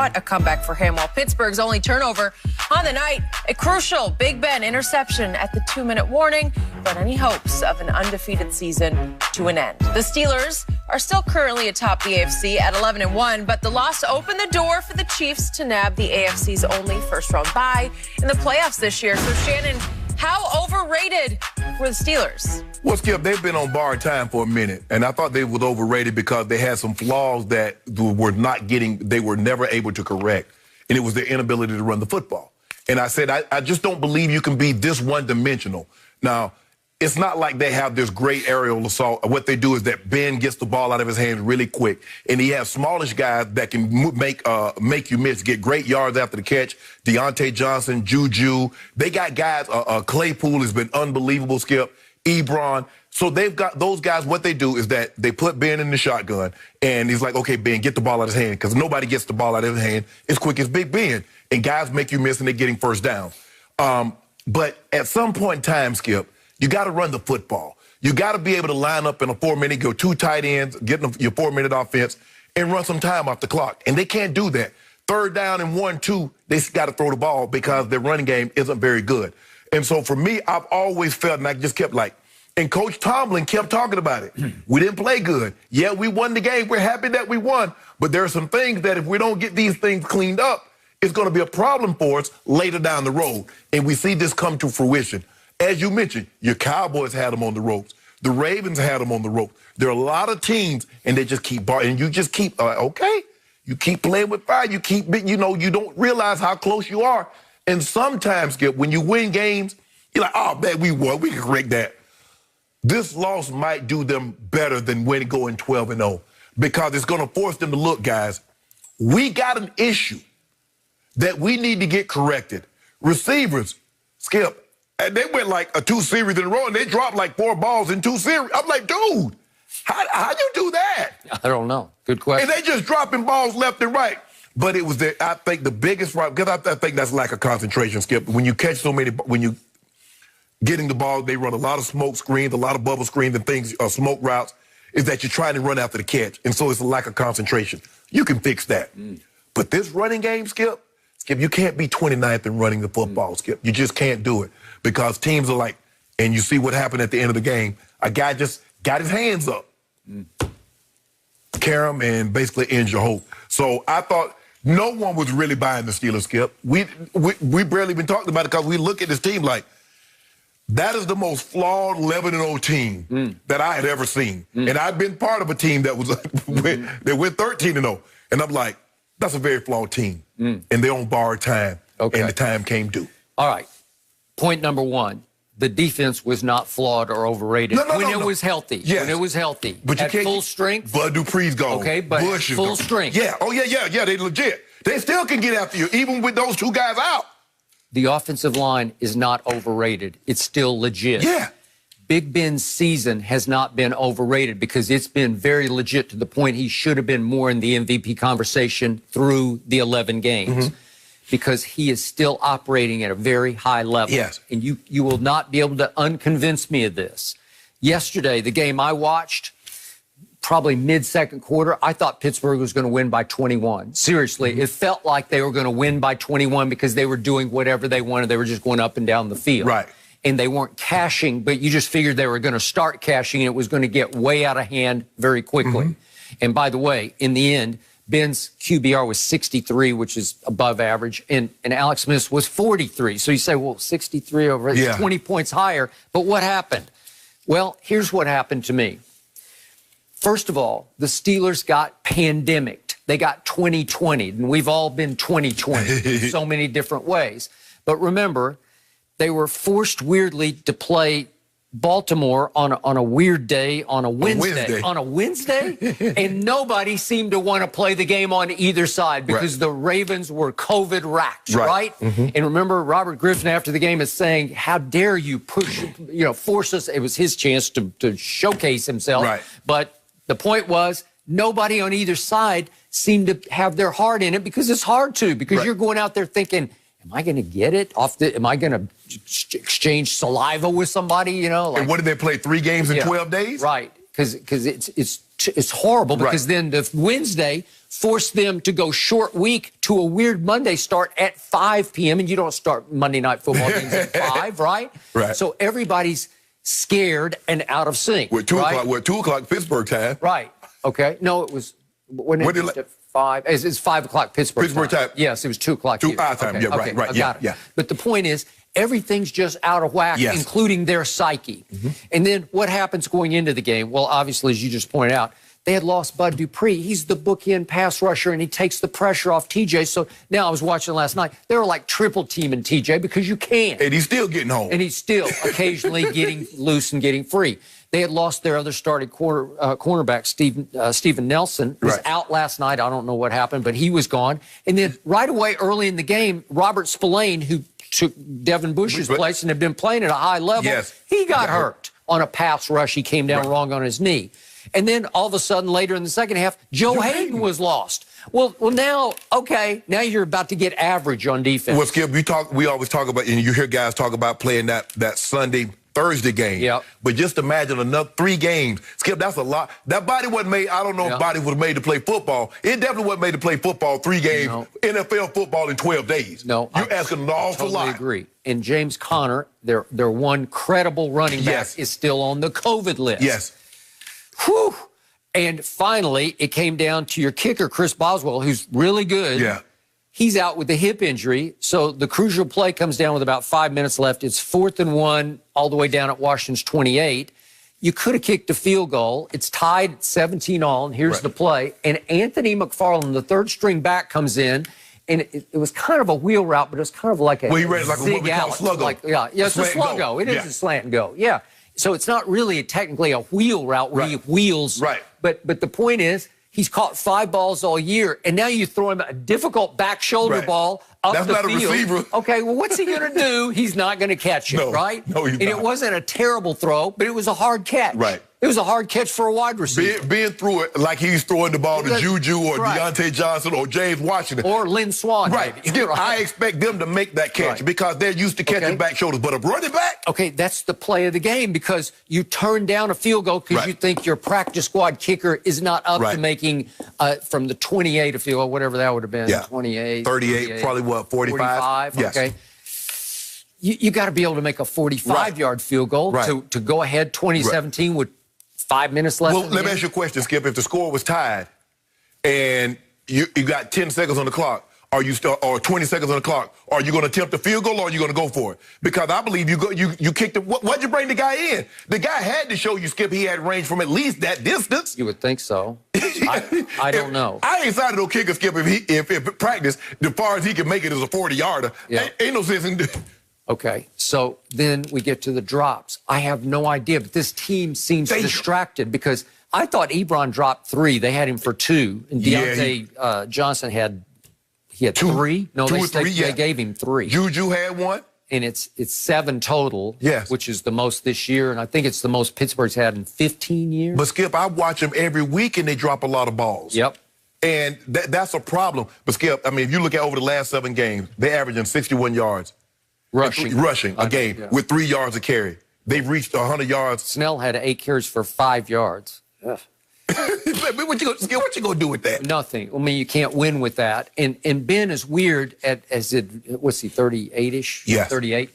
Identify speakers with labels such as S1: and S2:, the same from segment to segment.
S1: What a comeback for him, while Pittsburgh's only turnover on the night, a crucial Big Ben interception at the 2-minute warning, brought any hopes of an undefeated season to an end. The Steelers are still currently atop the AFC at 11-1, but the loss opened the door for the Chiefs to nab the AFC's only first-round bye in the playoffs this year. So, Shannon, how overrated were the Steelers?
S2: Well, Skip, they've been on borrowed time for a minute, and I thought they were overrated because they had some flaws that they were never able to correct, and it was their inability to run the football. And I said, I just don't believe you can be this one-dimensional. Now, it's not like they have this great aerial assault. What they do is that Ben gets the ball out of his hands really quick, and he has smallish guys that can make you miss, get great yards after the catch. Deontay Johnson, Juju. They got guys, Claypool has been unbelievable, Skip. Ebron. So they've got those guys. What they do is that they put Ben in the shotgun, and he's like, okay, Ben, get the ball out of his hand, because nobody gets the ball out of his hand as quick as Big Ben. And guys make you miss, and they're getting first down. But at some point in time, Skip, you got to run the football. You got to be able to line up in a 4-minute, go 2 tight ends, get your 4-minute offense, and run some time off the clock. And they can't do that. 3rd down and 1-2, they got to throw the ball because their running game isn't very good. And so for me, I've always felt, and I just kept and Coach Tomlin kept talking about it. We didn't play good. Yeah, we won the game. We're happy that we won. But there are some things that if we don't get these things cleaned up, it's going to be a problem for us later down the road. And we see this come to fruition. As you mentioned, your Cowboys had them on the ropes. The Ravens had them on the ropes. There are a lot of teams, and they just keep and you just keep, okay, you keep playing with fire. You keep, you don't realize how close you are. And sometimes, Skip, when you win games, you're like, oh, man, we won. We can correct that. This loss might do them better than going 12-0 because it's going to force them to look, guys, we got an issue that we need to get corrected. Receivers, Skip, and they went like a 2 series in a row, and they dropped like 4 balls in 2 series. I'm like, dude, how you do that?
S3: I don't know. Good question.
S2: And they just dropping balls left and right. But it was, I think, the biggest problem, because I think that's lack of concentration, Skip. When you catch so many, when you getting the ball, they run a lot of smoke screens, a lot of bubble screens and things, smoke routes, is that you're trying to run after the catch. And so it's a lack of concentration. You can fix that. But this running game, Skip, you can't be 29th in running the football, Skip. You just can't do it because teams are like, and you see what happened at the end of the game, a guy just got his hands up, carry him, and basically ends your hope. So I thought no one was really buying the Steelers, Skip. We barely been talking about it because we look at this team like, that is the most flawed 11-0 team that I had ever seen. And I've been part of a team that was they went 13-0. And I'm like, that's a very flawed team. And they're on borrowed time. Okay. And the time came due.
S3: All right. Point number 1. The defense was not flawed or overrated when it was healthy.
S2: Yes.
S3: When it was healthy.
S2: But you
S3: at
S2: can't
S3: full strength.
S2: Bud Dupree's gone.
S3: Okay, but
S2: Bush
S3: full
S2: gone.
S3: strength.
S2: Yeah. Oh, yeah. They legit. They still can get after you, even with those 2 guys out.
S3: The offensive line is not overrated. It's still legit.
S2: Yeah.
S3: Big Ben's season has not been overrated because it's been very legit to the point he should have been more in the MVP conversation through the 11 games because he is still operating at a very high level.
S2: Yes.
S3: And you will not be able to unconvince me of this. Yesterday, the game I watched, probably mid-second quarter, I thought Pittsburgh was going to win by 21. Seriously, it felt like they were going to win by 21 because they were doing whatever they wanted. They were just going up and down the field.
S2: Right.
S3: And they weren't cashing, but you just figured they were going to start cashing, and it was going to get way out of hand very quickly. And by the way, in the end, Ben's QBR was 63, which is above average, and Alex Smith's was 43. So you say, well, 63 over 20 points higher. But what happened? Well, here's what happened to me. First of all, the Steelers got pandemicked. They got 2020, and we've all been 2020 in so many different ways. But remember, they were forced weirdly to play Baltimore on a weird day on a Wednesday. On a Wednesday? And nobody seemed to want to play the game on either side because the Ravens were COVID-racked, right? And remember, Robert Griffin after the game is saying, how dare you force us. It was his chance to showcase himself. But the point was, nobody on either side seemed to have their heart in it because it's hard to, because you're going out there thinking, am I going to get it am I going to exchange saliva with somebody, And what did they play, 3 games in 12 days?
S1: Right.
S3: because it's horrible, because then the Wednesday forced them to go short week to a weird Monday start at 5 p.m. and you don't start Monday Night Football games at 5, right?
S2: Right.
S3: So everybody's scared and out of sync.
S2: We're 2 o'clock. We're 2 o'clock Pittsburgh time.
S3: Right. Okay. No, it was when it was at 5. It's 5 o'clock Pittsburgh time. Yes, it was 2 o'clock.
S2: 2 our time.
S3: Okay.
S2: Yeah. Right. Right.
S3: I got it.
S2: Yeah.
S3: But the point is, everything's just out of whack, including their psyche. And then what happens going into the game? Well, obviously, as you just pointed out, they had lost Bud Dupree. He's the bookend pass rusher, and he takes the pressure off TJ. So now I was watching last night. They were like triple teaming TJ because you can.
S2: And he's still getting home.
S3: And he's still occasionally getting loose and getting free. They had lost their other starting cornerback, Steven Nelson, was out last night. I don't know what happened, but he was gone. And then right away, early in the game, Robert Spillane, who took Devin Bush's place and had been playing at a high level, he got hurt on a pass rush. He came down wrong on his knee. And then all of a sudden, later in the second half, Joe Hayden was lost. Well, now, okay, now you're about to get average on defense.
S2: Well, Skip, we always talk about, and you hear guys talk about playing that Sunday, Thursday game.
S3: Yep.
S2: But just imagine another 3 games. Skip, that's a lot. That body wasn't made, I don't know if body was made to play football. It definitely wasn't made to play football 3 games, NFL football in 12 days.
S3: No.
S2: You're asking an awful lot.
S3: I agree. And James Conner, their one credible running back, is still on the COVID list.
S2: Yes.
S3: Whew. And finally, it came down to your kicker, Chris Boswell, who's really good.
S2: Yeah.
S3: He's out with a hip injury. So the crucial play comes down with about 5 minutes left. It's 4th and 1 all the way down at Washington's 28. You could have kicked a field goal. It's tied at 17-all, and here's the play. And Anthony McFarland, the third string back, comes in. And it was kind of a wheel route, but it was kind of like a
S2: he ran like what we call sluggo.
S3: It's a sluggo. It is a slant and go. Yeah. So it's not really technically a wheel route where he wheels.
S2: Right.
S3: But the point is, he's caught 5 balls all year, and now you throw him a difficult back shoulder ball up the field.
S2: That's not a receiver.
S3: Okay, well, what's he going to do? He's not going to catch it, right?
S2: No, he's not.
S3: And it wasn't a terrible throw, but it was a hard catch.
S2: Right.
S3: It was a hard catch for a wide receiver.
S2: Being through it like he's throwing the ball to Juju or Deontay Johnson or James Washington.
S3: Or Lynn Swann.
S2: Right. I expect them to make that catch because they're used to catching back shoulders. But a running back?
S3: Okay, that's the play of the game because you turn down a field goal because you think your practice squad kicker is not up to making from the 28 a field goal, whatever that would have been.
S2: Yeah.
S3: 28.
S2: 38, probably what, 45?
S3: Yes. Okay. You got to be able to make a 45-yard field goal to go ahead 2017 with 5 minutes left.
S2: Well, let me ask you a question, Skip. If the score was tied and you got 10 seconds on the clock, or 20 seconds on the clock, are you going to attempt a field goal or are you going to go for it? Because I believe you kicked it. Why'd you bring the guy in? The guy had to show you, Skip, he had range from at least that distance.
S3: You would think so. I don't know.
S2: I ain't signed no kicker, Skip, if practice, as far as he can make it as a 40-yarder. Ain't no sense in
S3: Okay, so then we get to the drops. I have no idea, but this team seems distracted because I thought Ebron dropped 3. They had him for 2, and Deontay Johnson had 3. No, they gave him 3.
S2: Juju had 1.
S3: And it's 7 total,
S2: yes,
S3: which is the most this year, and I think it's the most Pittsburgh's had in 15 years.
S2: But, Skip, I watch them every week, and they drop a lot of balls.
S3: Yep.
S2: And that's a problem. But, Skip, I mean, if you look at over the last 7 games, they're averaging 61 yards. Rushing a game with 3 yards a carry. They've reached 100 yards.
S3: Snell had 8 carries for 5 yards.
S2: what you gonna do with that?
S3: Nothing. I mean, you can't win with that. And Ben is weird what's he, 38-ish?
S2: Yes.
S3: 38.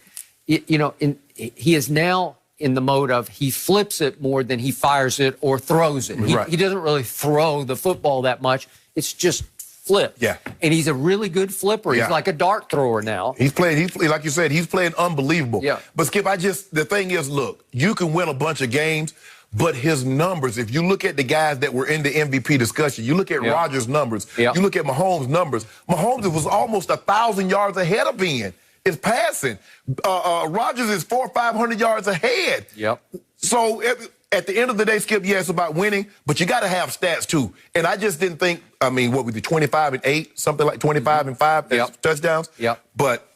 S3: He is now in the mode of he flips it more than he fires it or throws it. He doesn't really throw the football that much. It's just flip.
S2: Yeah.
S3: And he's a really good flipper. He's like a dart thrower now.
S2: He's playing, like you said, he's playing unbelievable.
S3: Yeah.
S2: But, Skip, the thing is, look, you can win a bunch of games, but his numbers, if you look at the guys that were in the MVP discussion, you look at Rodgers' numbers, you look at Mahomes' numbers, Mahomes was almost 1,000 yards ahead of Ben. It's passing. Rodgers is 400 or 500 yards ahead.
S3: Yep.
S2: So at the end of the day, Skip, it's about winning, but you got to have stats too. And I just didn't think, what was it, 25-8, something like 25-5 touchdowns?
S3: Yep.
S2: But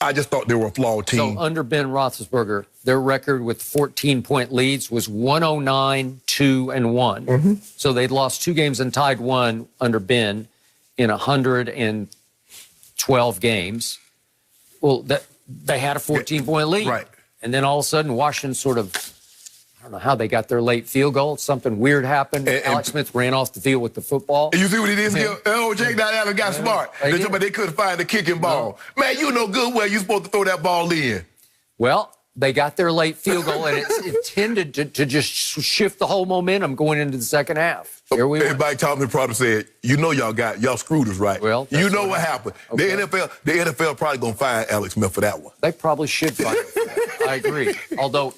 S2: I just thought they were a flawed team.
S3: So under Ben Roethlisberger, their record with 14-point leads was 109-2-1.
S2: Mm-hmm.
S3: So they'd lost 2 games and tied 1 under Ben in 112 games. Well, they had a 14-point lead.
S2: Right.
S3: And then all of a sudden, Washington sort of I don't know how they got their late field goal. Something weird happened. Alex Smith ran off the field with the football.
S2: And you see what he did? Jake Allen got smart. They couldn't find the kicking ball. No. Man, you know good well you're supposed to throw that ball in.
S3: Well, they got their late field goal, and it tended to just shift the whole momentum going into the second half. Here we are.
S2: Mike Tomlin probably said, you know y'all screwed us, right?
S3: Well,
S2: you know what happened. Okay. The NFL probably going to fine Alex Smith for that one.
S3: They probably should fine him for that. I agree. Although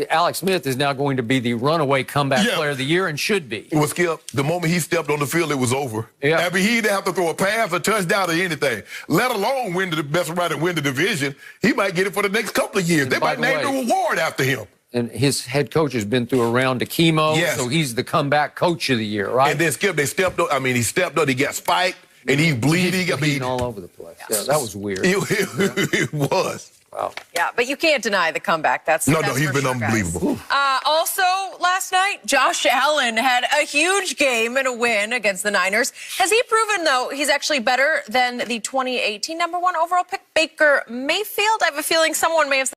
S3: Alex Smith is now going to be the runaway comeback player of the year and should be.
S2: Well, Skip, the moment he stepped on the field, it was over.
S3: Yeah.
S2: I mean, he didn't have to throw a pass, a touchdown, or anything, let alone win the best right and win the division. He might get it for the next couple of years. They might name the award after him.
S3: And his head coach has been through a round of chemo, so he's the comeback coach of the year, right?
S2: And then Skip, they stepped up. I mean, he stepped up. He got spiked, and he's bleeding.
S3: He's bleeding all over the place. Yeah, that was weird.
S2: It was.
S3: Wow.
S1: Yeah, but you can't deny the comeback. That's
S2: he's been unbelievable.
S1: Also, last night, Josh Allen had a huge game and a win against the Niners. Has he proven, though, he's actually better than the 2018 #1 overall pick, Baker Mayfield? I have a feeling someone may have